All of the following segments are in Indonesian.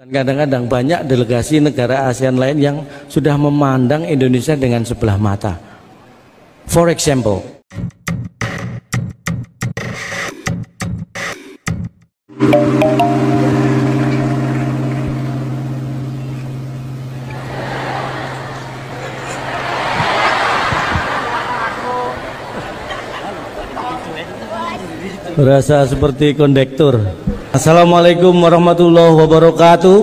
Dan kadang-kadang banyak delegasi negara ASEAN lain yang sudah memandang Indonesia dengan sebelah mata. For example, berasa seperti kondektur. Assalamualaikum warahmatullahi wabarakatuh.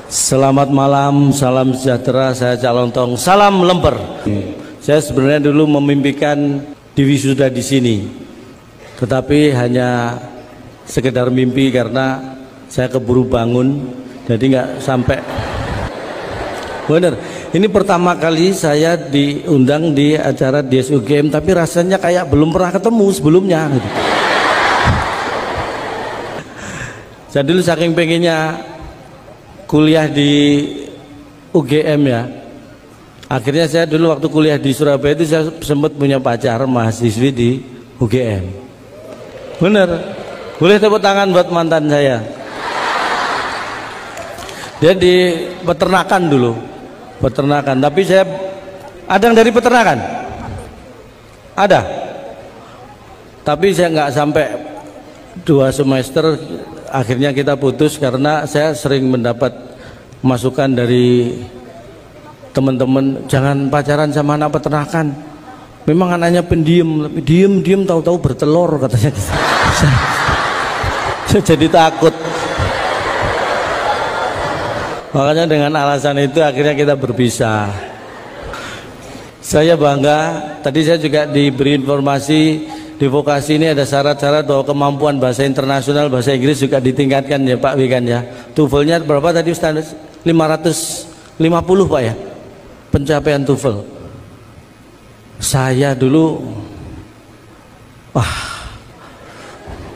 Selamat malam, salam sejahtera. Saya Cak Lontong, salam lemper. Saya sebenarnya dulu memimpikan di wisuda di sini, tetapi hanya sekedar mimpi karena saya keburu bangun, jadi nggak sampai. Bener, ini pertama kali saya diundang di acara DSUGM, tapi rasanya kayak belum pernah ketemu sebelumnya gitu. Saya dulu saking pengennya kuliah di UGM ya, akhirnya saya dulu waktu kuliah di Surabaya itu saya sempat punya pacar mahasiswi di UGM. Bener, boleh tepuk tangan buat mantan saya. Dia di peternakan dulu, peternakan, tapi saya ada yang dari peternakan, ada, tapi saya nggak sampai 2 semester, akhirnya kita putus karena saya sering mendapat masukan dari teman-teman, jangan pacaran sama anak peternakan, memang anaknya pendiam, diem tahu-tahu bertelur katanya. Saya jadi takut. Makanya dengan alasan itu akhirnya kita berpisah. Saya bangga, tadi saya juga diberi informasi di vokasi ini ada syarat-syarat bahwa kemampuan bahasa internasional, bahasa Inggris juga ditingkatkan ya Pak Wikan ya. TOEFL-nya berapa tadi standar? 550 Pak ya, pencapaian TOEFL. Saya dulu,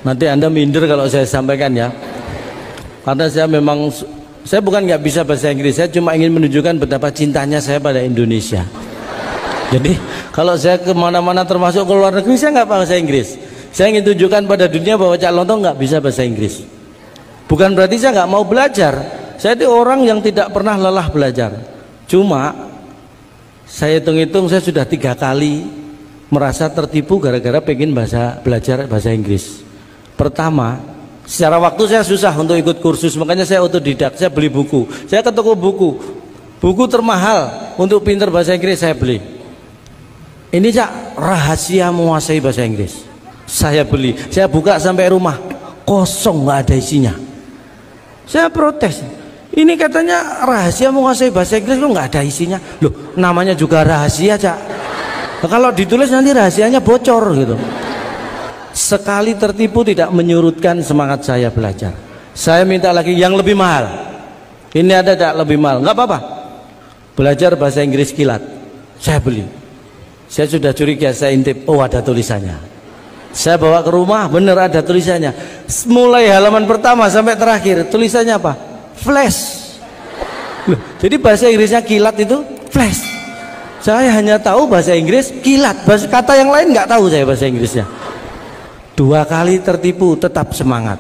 nanti Anda minder kalau saya sampaikan ya, karena saya bukan nggak bisa bahasa Inggris, saya cuma ingin menunjukkan betapa cintanya saya pada Indonesia. Jadi kalau saya kemana-mana termasuk ke luar negeri, saya nggak bahasa Inggris. Saya ingin tunjukkan pada dunia bahwa Cak Lontong nggak bisa bahasa Inggris. Bukan berarti saya nggak mau belajar. Saya itu orang yang tidak pernah lelah belajar. Cuma saya hitung-hitung saya sudah 3 kali merasa tertipu gara-gara pengen belajar bahasa Inggris. Pertama, secara waktu saya susah untuk ikut kursus, makanya saya otodidak, saya beli buku. Saya ke toko buku termahal untuk pinter bahasa Inggris saya beli. Ini Cak, rahasia menguasai bahasa Inggris. Saya beli, saya buka sampai rumah, kosong, nggak ada isinya. Saya protes, ini katanya rahasia menguasai bahasa Inggris, kok nggak ada isinya? Loh, namanya juga rahasia Cak. Nah, kalau ditulis nanti rahasianya bocor gitu. Sekali tertipu tidak menyurutkan semangat saya belajar. Saya minta lagi yang lebih mahal. Ini ada Cak lebih mahal, nggak apa-apa. Belajar bahasa Inggris kilat, saya beli. Saya sudah curiga, saya intip, oh ada tulisannya. Saya bawa ke rumah, bener ada tulisannya. Mulai halaman pertama sampai terakhir, tulisannya apa? Flash. Loh, jadi bahasa Inggrisnya kilat itu flash. Saya hanya tahu bahasa Inggris kilat, kata yang lain nggak tahu saya bahasa Inggrisnya. 2 kali tertipu, tetap semangat.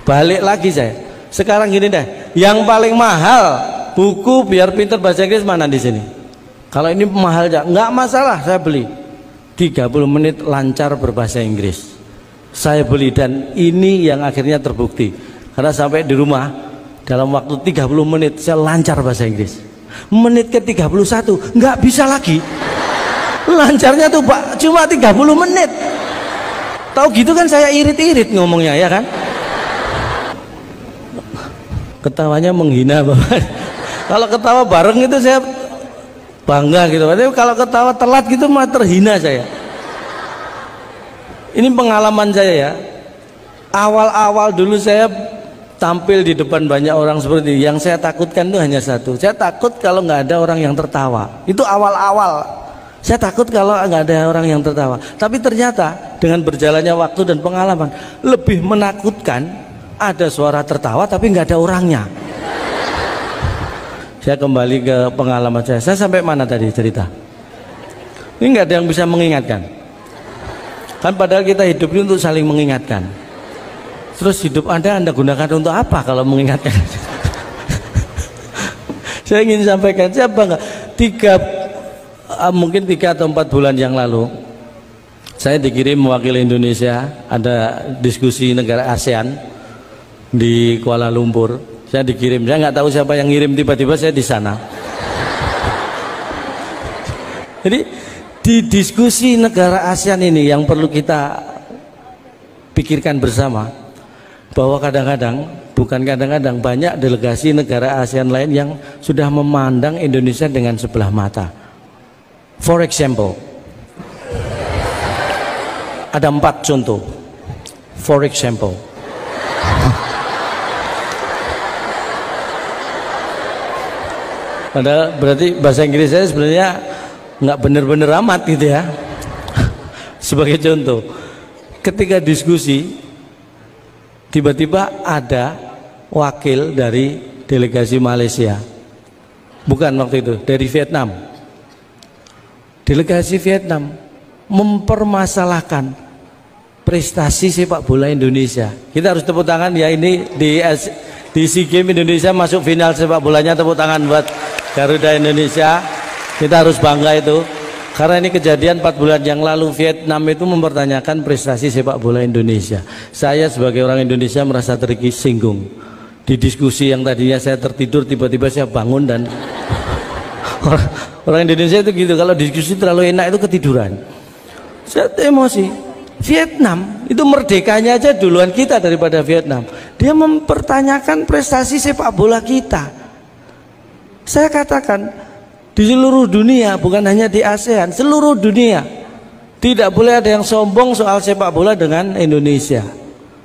Balik lagi saya. Sekarang gini deh, yang paling mahal buku biar pinter bahasa Inggris mana di sini? Kalau ini mahal ya, nggak masalah, saya beli. 30 menit lancar berbahasa Inggris. Saya beli dan ini yang akhirnya terbukti. Karena sampai di rumah dalam waktu 30 menit saya lancar bahasa Inggris. Menit ke 31 nggak bisa lagi. Lancarnya tuh Pak cuma 30 menit. Tahu gitu kan saya irit-irit ngomongnya ya kan? Ketawanya menghina Bapak. Kalau ketawa bareng itu saya bangga gitu. Tapi kalau ketawa telat gitu malah terhina saya. Ini pengalaman saya ya. Awal-awal dulu saya tampil di depan banyak orang seperti ini. Yang saya takutkan itu hanya satu. Saya takut kalau nggak ada orang yang tertawa. Itu awal-awal. Saya takut kalau nggak ada orang yang tertawa. Tapi ternyata dengan berjalannya waktu dan pengalaman, lebih menakutkan ada suara tertawa tapi nggak ada orangnya. Saya kembali ke pengalaman saya. Saya sampai mana tadi cerita? Ini nggak ada yang bisa mengingatkan. Kan padahal kita hidup ini untuk saling mengingatkan. Terus hidup Anda gunakan untuk apa kalau mengingatkan? Saya ingin sampaikan, siapa enggak? Mungkin 3 atau 4 bulan yang lalu, saya dikirim mewakili Indonesia, ada diskusi negara ASEAN di Kuala Lumpur. Saya dikirim, saya nggak tahu siapa yang ngirim, tiba-tiba saya di sana. Jadi di diskusi negara ASEAN ini yang perlu kita pikirkan bersama, bahwa kadang-kadang, bukan kadang-kadang, banyak delegasi negara ASEAN lain yang sudah memandang Indonesia dengan sebelah mata. For example, ada 4 contoh. For example, padahal berarti bahasa Inggris saya sebenarnya nggak bener-bener amat gitu ya. Sebagai contoh, ketika diskusi tiba-tiba ada wakil dari delegasi Malaysia, bukan waktu itu, dari Vietnam. Delegasi Vietnam mempermasalahkan prestasi sepak bola Indonesia. Kita harus tepuk tangan ya, ini di SEA Games Indonesia masuk final sepak bolanya, tepuk tangan buat Garuda Indonesia. Kita harus bangga itu, karena ini kejadian 4 bulan yang lalu. Vietnam itu mempertanyakan prestasi sepak bola Indonesia. Saya sebagai orang Indonesia merasa tersinggung. Di diskusi yang tadinya saya tertidur, tiba-tiba saya bangun, dan orang Indonesia itu gitu, kalau diskusi terlalu enak itu ketiduran. Saya emosi. Vietnam itu merdekanya aja duluan kita daripada Vietnam. Dia mempertanyakan prestasi sepak bola kita. Saya katakan, di seluruh dunia, bukan hanya di ASEAN, seluruh dunia tidak boleh ada yang sombong soal sepak bola dengan Indonesia.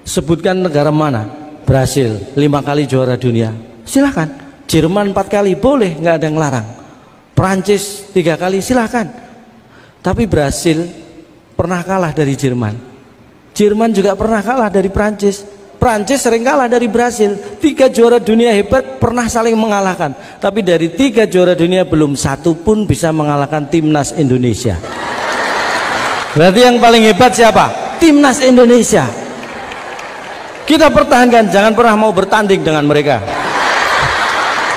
Sebutkan negara mana? Brasil 5 kali juara dunia, silahkan. Jerman 4 kali, boleh, nggak ada yang larang. Prancis 3 kali, silahkan. Tapi Brasil pernah kalah dari Jerman. Jerman juga pernah kalah dari Prancis. Prancis sering kalah dari Brasil. 3 juara dunia hebat pernah saling mengalahkan. Tapi dari 3 juara dunia belum satu pun bisa mengalahkan timnas Indonesia. Berarti yang paling hebat siapa? Timnas Indonesia. Kita pertahankan, jangan pernah mau bertanding dengan mereka.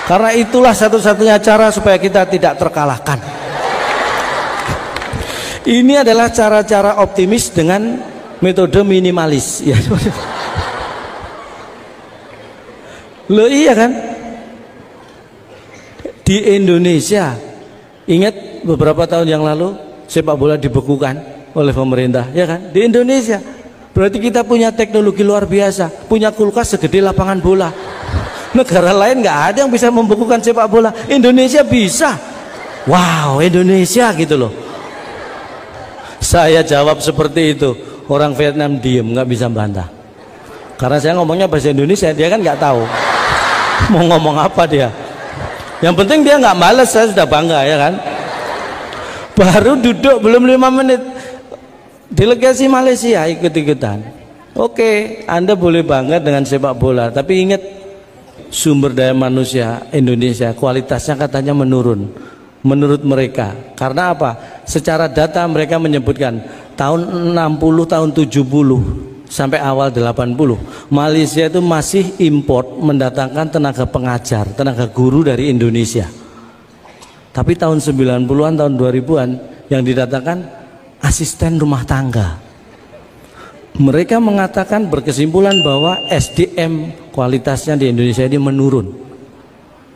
Karena itulah satu-satunya cara supaya kita tidak terkalahkan. Ini adalah cara-cara optimis dengan metode minimalis. Ya. Loh iya kan? Di Indonesia, ingat beberapa tahun yang lalu sepak bola dibekukan oleh pemerintah, ya kan? Di Indonesia. Berarti kita punya teknologi luar biasa, punya kulkas segede lapangan bola. Negara lain nggak ada yang bisa membekukan sepak bola, Indonesia bisa. Wow, Indonesia gitu loh. Saya jawab seperti itu, orang Vietnam diem, nggak bisa bantah. Karena saya ngomongnya bahasa Indonesia, dia kan nggak tahu mau ngomong apa dia. Yang penting dia nggak males, saya sudah bangga, ya kan. Baru duduk belum 5 menit, delegasi Malaysia ikut-ikutan. Oke, Anda boleh bangga dengan sepak bola, tapi ingat, sumber daya manusia Indonesia kualitasnya katanya menurun menurut mereka. Karena apa? Secara data mereka menyebutkan tahun 60, tahun 70 sampai awal 80, Malaysia itu masih import mendatangkan tenaga pengajar, tenaga guru dari Indonesia. Tapi tahun 90-an, tahun 2000-an yang didatangkan asisten rumah tangga. Mereka mengatakan, berkesimpulan bahwa SDM kualitasnya di Indonesia ini menurun.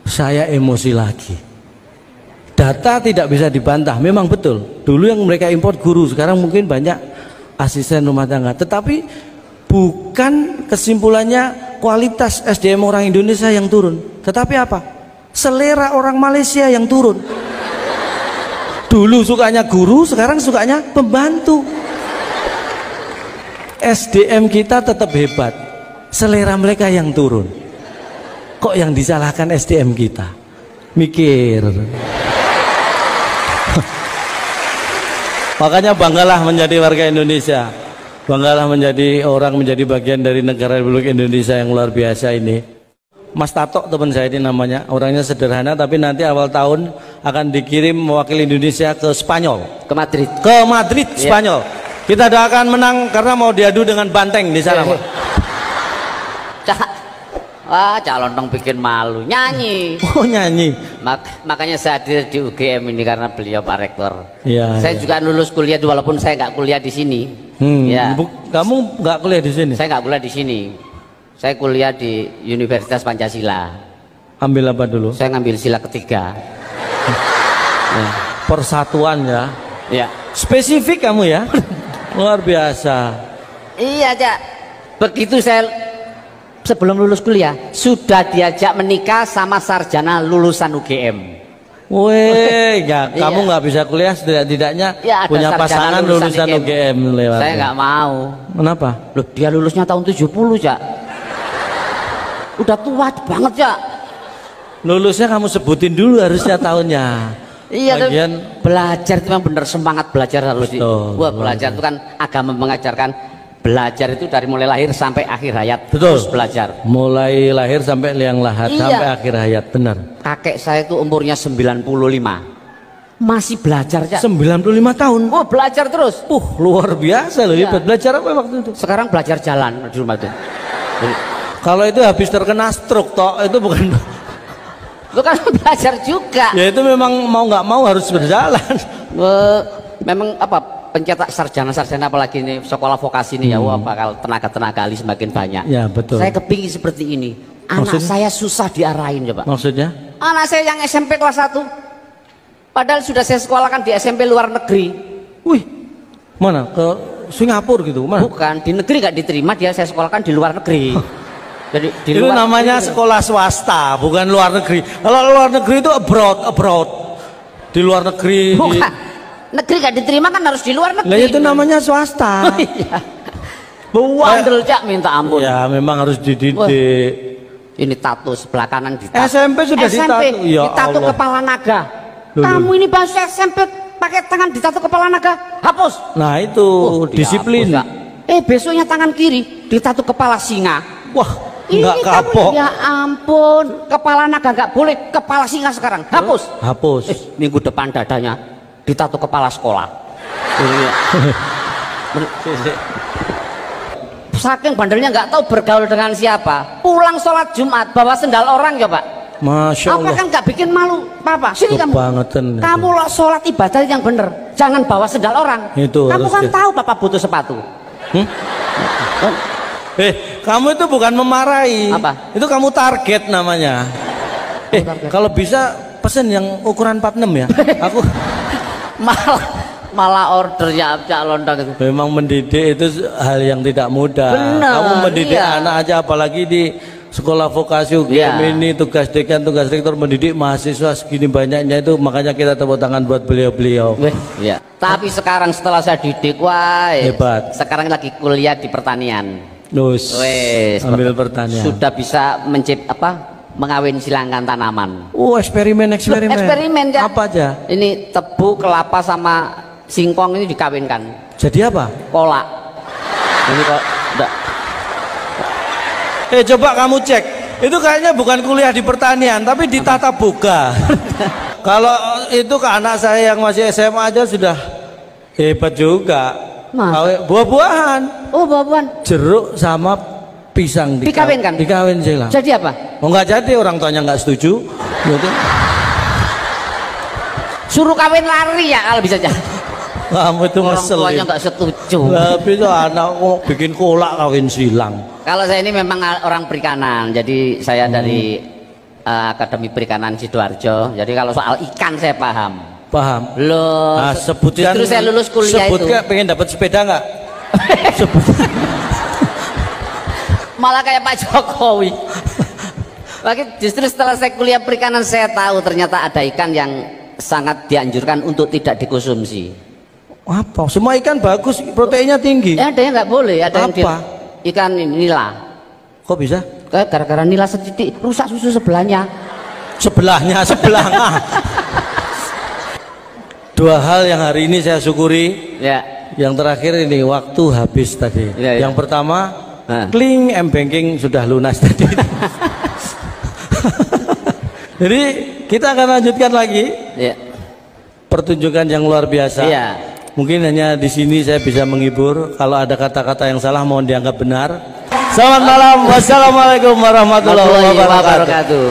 Saya emosi lagi. Data tidak bisa dibantah, memang betul. Dulu yang mereka import guru, sekarang mungkin banyak asisten rumah tangga. Tetapi bukan kesimpulannya kualitas SDM orang Indonesia yang turun, tetapi apa? Selera orang Malaysia yang turun. Dulu sukanya guru, sekarang sukanya pembantu. SDM kita tetap hebat, selera mereka yang turun. Kok yang disalahkan SDM kita? Mikir. Makanya banggalah menjadi warga Indonesia, banggalah menjadi orang, menjadi bagian dari negara Republik Indonesia yang luar biasa ini. Mas Tato teman saya ini namanya, orangnya sederhana, tapi nanti awal tahun akan dikirim mewakili Indonesia ke Spanyol, ke Madrid, Yeah. Spanyol. Kita doakan menang karena mau diadu dengan Banteng di sana. Wah, Cak Lontong bikin malu, nyanyi. Oh, nyanyi. Makanya saya hadir di UGM ini karena beliau Pak Rektor. Iya. Saya juga lulus kuliah walaupun saya nggak kuliah di sini. Ya. Kamu nggak kuliah di sini? Saya nggak kuliah di sini. Saya kuliah di Universitas Pancasila. Ambil apa dulu? Saya ngambil sila ketiga. Ya. Persatuan ya. Ya. Spesifik kamu ya. Luar biasa. Iya, Cak. Begitu saya sebelum lulus kuliah sudah diajak menikah sama sarjana lulusan UGM. Weh, ya, kamu nggak bisa kuliah setidak-tidaknya ya, punya pasangan lulusan UGM lewat. Saya nggak mau. Kenapa? Loh, dia lulusnya tahun 70, Cak. Udah tua banget, Cak. Lulusnya kamu sebutin dulu harusnya tahunnya. Iya, bagian belajar itu memang bener, semangat belajar harus di. Wah, belajar itu kan agama mengajarkan belajar itu dari mulai lahir sampai akhir hayat. Betul. Terus belajar. Mulai lahir sampai liang lahat, iya, sampai akhir hayat, benar. Kakek saya itu umurnya 95. Masih belajar, Cak. 95 tahun. Oh, belajar terus. Luar biasa loh, iya. hebat. Belajar apa waktu itu? Sekarang belajar jalan di rumah itu. Kalau itu habis terkena stroke toh, itu bukan. Itu kan belajar juga. Ya itu memang mau nggak mau harus berjalan. Memang apa? Pencetak sarjana-sarjana apalagi ini sekolah vokasi ini ya, wah bakal tenaga-tenaga ahli semakin banyak. Ya betul. Saya kepingin seperti ini. Anak saya susah diarahin, coba. Maksudnya? Anak saya yang SMP kelas 1. Padahal sudah saya sekolahkan di SMP luar negeri. Wih, mana? Ke Singapura gitu? Mana? Bukan, di negeri gak diterima, dia saya sekolahkan di luar negeri. Jadi di itu luar namanya negeri, sekolah swasta, bukan luar negeri. Kalau luar negeri itu abroad. Di luar negeri. Bukan. Negeri gak diterima kan harus di luar negeri. Nah itu namanya swasta. Oh, iya. Buandel, Cak, minta ampun. Ya memang harus dididik. Wah, ini tato sebelah kanan ditato. SMP sudah ditato. Ya ditato Allah. Kepala naga. Kamu ini bahasa SMP pakai tangan ditato kepala naga, hapus. Nah itu disiplin. Besoknya tangan kiri ditato kepala singa. Wah, nggak kapok. Ya ampun, kepala naga nggak boleh, kepala singa sekarang, hapus. Hapus. Minggu depan dadanya ditato kepala sekolah. Saking bandelnya nggak tahu bergaul dengan siapa. Pulang sholat Jumat bawa sendal orang, coba. Masya Allah. Apa kan nggak bikin malu, Papa? Sini kamu. Kamu lo sholat ibadah yang bener. Jangan bawa sendal orang. Itu kamu kan tahu Papa butuh sepatu. Kamu itu bukan memarahi. Apa? Itu kamu target namanya. Kalau bisa pesen yang ukuran 46 ya. Aku malah order ya Cak Lontong itu. Memang mendidik itu hal yang tidak mudah. Bener, kamu mendidik iya. anak aja, apalagi di sekolah vokasi UGM ini, tugas dekan, tugas rektor mendidik mahasiswa segini banyaknya itu, makanya kita tepuk tangan buat beliau-beliau. Iya. Tapi sekarang setelah saya didik, wah hebat. Sekarang lagi kuliah di pertanian. Ambil pertanian. Sudah bisa mengawin silangkan tanaman. Eksperimen. Eksperimen ya. Apa aja? Ini tebu, kelapa sama singkong ini dikawinkan. Jadi apa? Kolak. Ini kok enggak. Coba kamu cek. Itu kayaknya bukan kuliah di pertanian, tapi di tata boga. Kalau itu ke anak saya yang masih SMA aja sudah hebat juga. Buah-buahan. Oh, buah-buahan. Jeruk sama pisang dikawinkan. Dikawin silang. Jadi apa? Nggak jadi, orang tuanya nggak setuju. Gitu. Suruh kawin lari ya kalau bisa aja. Kamu itu ngeselin. Orang tuanya nggak setuju. Tapi itu anak bikin kolak kawin silang. Kalau saya ini memang orang perikanan, jadi saya dari Akademi Perikanan Sidoarjo. Jadi kalau soal ikan saya paham. Loh. Nah, sebutkan. Justru saya lulus kuliah sebutkan, itu. Pengen dapat sepeda nggak? Malah kayak Pak Jokowi. Justru setelah saya kuliah perikanan saya tahu ternyata ada ikan yang sangat dianjurkan untuk tidak dikonsumsi. Apa? Semua ikan bagus, proteinnya tinggi. Ada yang nggak boleh, ada apa? Ikan nila. Kok bisa? Gara-gara nila setitik rusak susu sebelahnya. Sebelahnya. Dua hal yang hari ini saya syukuri. Ya. Yang terakhir ini waktu habis tadi. Ya. Yang pertama, kling M-Banking sudah lunas tadi. Jadi kita akan lanjutkan lagi. Ya. Pertunjukan yang luar biasa. Ya. Mungkin hanya di sini saya bisa menghibur. Kalau ada kata-kata yang salah mohon dianggap benar. Selamat malam. Wassalamualaikum warahmatullahi wabarakatuh.